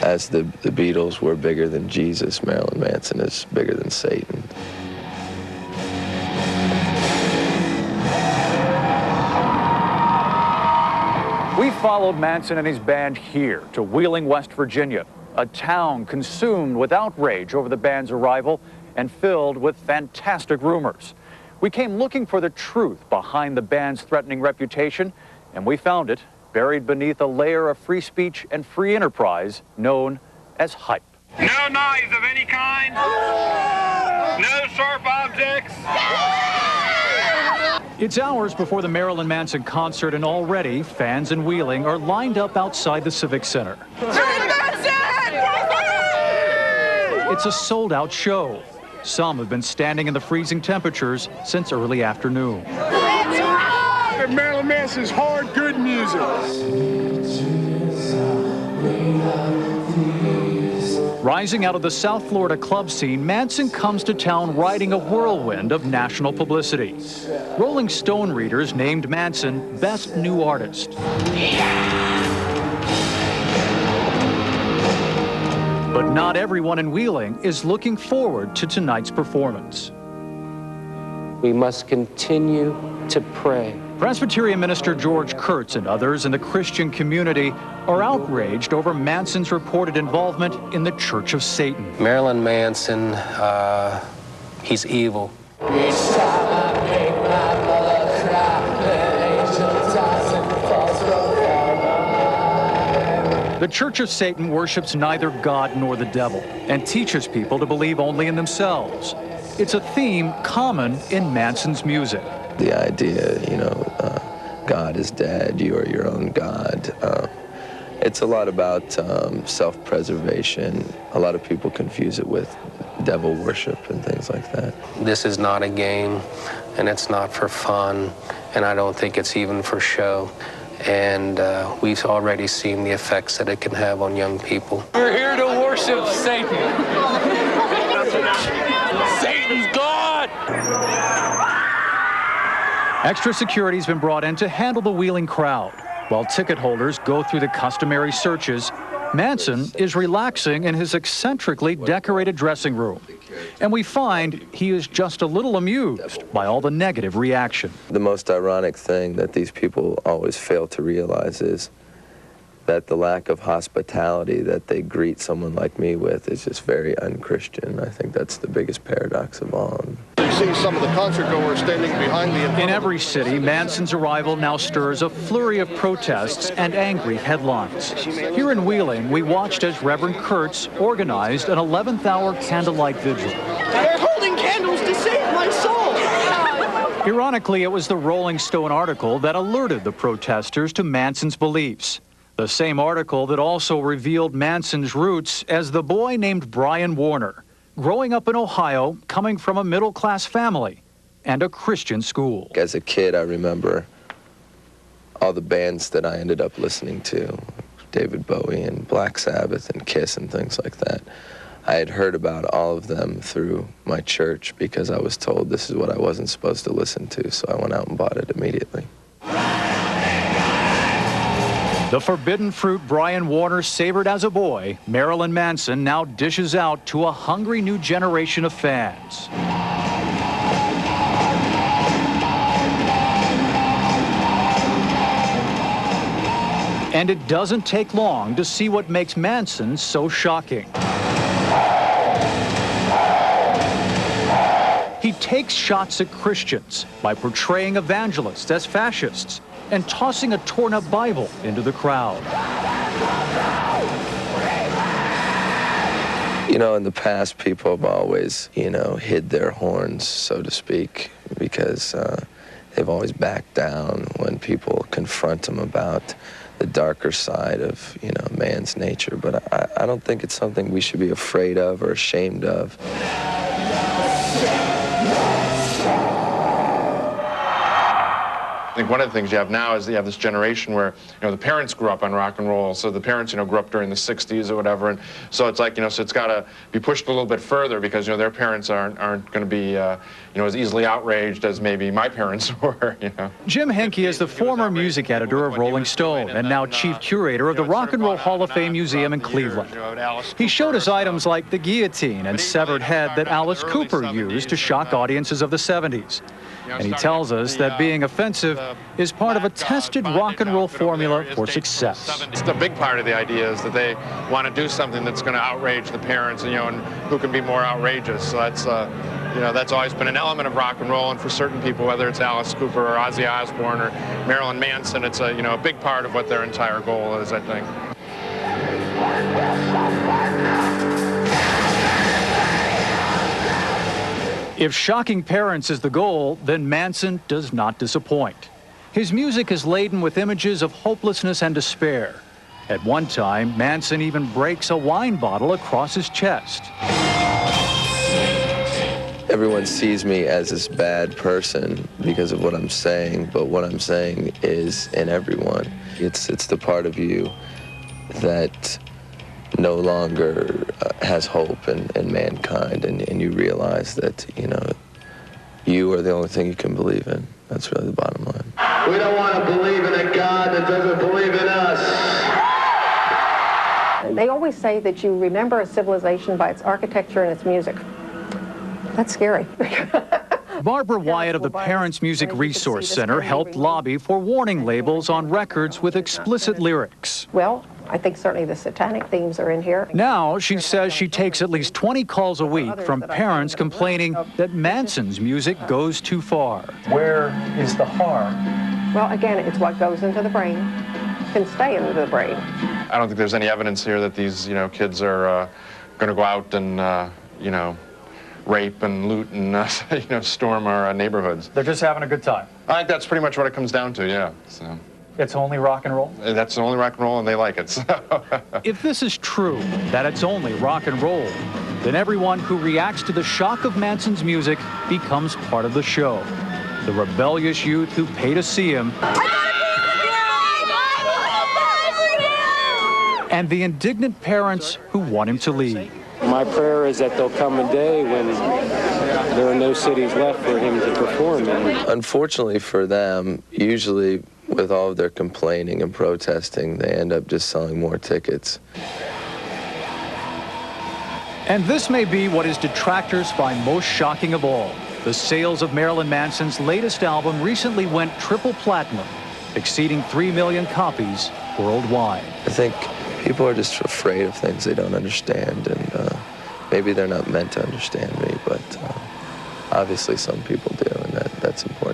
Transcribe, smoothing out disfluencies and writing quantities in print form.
as the Beatles were bigger than Jesus, Marilyn Manson is bigger than Satan. We followed Manson and his band here to Wheeling, West Virginia, a town consumed with outrage over the band's arrival and filled with fantastic rumors. We came looking for the truth behind the band's threatening reputation, and we found it buried beneath a layer of free speech and free enterprise known as hype. No knives of any kind. No sharp objects. It's hours before the Marilyn Manson concert, and already fans in Wheeling are lined up outside the Civic Center. It's a sold-out show. Some have been standing in the freezing temperatures since early afternoon. Marilyn Manson's hard, good music. Rising out of the South Florida club scene, Manson comes to town riding a whirlwind of national publicity. Rolling Stone readers named Manson Best New Artist. But not everyone in Wheeling is looking forward to tonight's performance. We must continue to pray. Presbyterian minister George Kurtz and others in the Christian community are outraged over Manson's reported involvement in the Church of Satan. Marilyn Manson, he's evil. The Church of Satan worships neither God nor the devil and teaches people to believe only in themselves. It's a theme common in Manson's music. The idea, God is dead, you are your own God. It's a lot about self-preservation. A lot of people confuse it with devil worship and things like that. This is not a game, and it's not for fun, and I don't think it's even for show. And we've already seen the effects that it can have on young people. We're here to worship Satan. Satan's God! Extra security's been brought in to handle the Wheeling crowd. While ticket holders go through the customary searches, Manson is relaxing in his eccentrically decorated dressing room. And we find he is just a little amused by all the negative reaction. The most ironic thing that these people always fail to realize is that the lack of hospitality that they greet someone like me with is just very un-Christian. I think that's the biggest paradox of all. You see some of the concert goers standing behind me. In every city, Manson's arrival now stirs a flurry of protests and angry headlines. Here in Wheeling, we watched as Reverend Kurtz organized an 11th-hour candlelight vigil. They're holding candles to save my soul! Ironically, it was the Rolling Stone article that alerted the protesters to Manson's beliefs. The same article that also revealed Manson's roots as the boy named Brian Warner, growing up in Ohio, coming from a middle-class family and a Christian school. As a kid, I remember all the bands that I ended up listening to, David Bowie and Black Sabbath and Kiss and things like that. I had heard about all of them through my church because I was told this is what I wasn't supposed to listen to, so I went out and bought it immediately. The forbidden fruit Brian Warner savored as a boy, Marilyn Manson now dishes out to a hungry new generation of fans. And it doesn't take long to see what makes Manson so shocking. He takes shots at Christians by portraying evangelists as fascists and tossing a torn-up Bible into the crowd. In the past, people have always, hid their horns, so to speak, because they've always backed down when people confront them about the darker side of, man's nature. But I don't think it's something we should be afraid of or ashamed of. think one of the things you have now is you have this generation where, the parents grew up on rock and roll, so the parents, grew up during the 60s or whatever, and so it's like, so it's got to be pushed a little bit further because, their parents aren't going to be, as easily outraged as maybe my parents were, Jim Henke is the former music editor of Rolling Stone and now chief curator of the Rock and Roll Hall of Fame Museum in Cleveland. He showed us items like the guillotine and severed head that Alice Cooper used to shock audiences of the 70s. And he tells us that being offensive is part of a tested rock and roll formula for success. It's the big part of the idea is that they want to do something that's going to outrage the parents, and who can be more outrageous. So that's always been an element of rock and roll, and for certain people, whether it's Alice Cooper or Ozzy Osbourne or Marilyn Manson, it's a big part of what their entire goal is, I think. If shocking parents is the goal, then Manson does not disappoint. His music is laden with images of hopelessness and despair. At one time, Manson even breaks a wine bottle across his chest. Everyone sees me as this bad person because of what I'm saying, but what I'm saying is in everyone. It's the part of you that no longer has hope in mankind, and you realize that, you are the only thing you can believe in. That's really the bottom line. We don't want to believe in a God that doesn't believe in us. They always say that you remember a civilization by its architecture and its music. That's scary. Barbara Wyatt of the Parents Music Resource Center helped lobby for warning labels on records with explicit lyrics. Well, I think certainly the satanic themes are in here. Now, she says she takes at least 20 calls a week from parents complaining that Manson's music goes too far. Where is the harm? Well, again, it's what goes into the brain can stay into the brain. I don't think there's any evidence here that these, kids are going to go out and, rape and loot and, storm our neighborhoods. They're just having a good time. I think that's pretty much what it comes down to, yeah. So. It's only rock and roll? That's only rock and roll, and they like it. So. If this is true, that it's only rock and roll, then everyone who reacts to the shock of Manson's music becomes part of the show. The rebellious youth who pay to see him, and the indignant parents who want him to leave. My prayer is that there'll come a day when there are no cities left for him to perform in. Unfortunately for them, usually with all of their complaining and protesting, they end up just selling more tickets. And this may be what his detractors find most shocking of all. The sales of Marilyn Manson's latest album recently went triple platinum, exceeding 3 million copies worldwide. I think people are just afraid of things they don't understand, and maybe they're not meant to understand me, but obviously some people do, and that's important.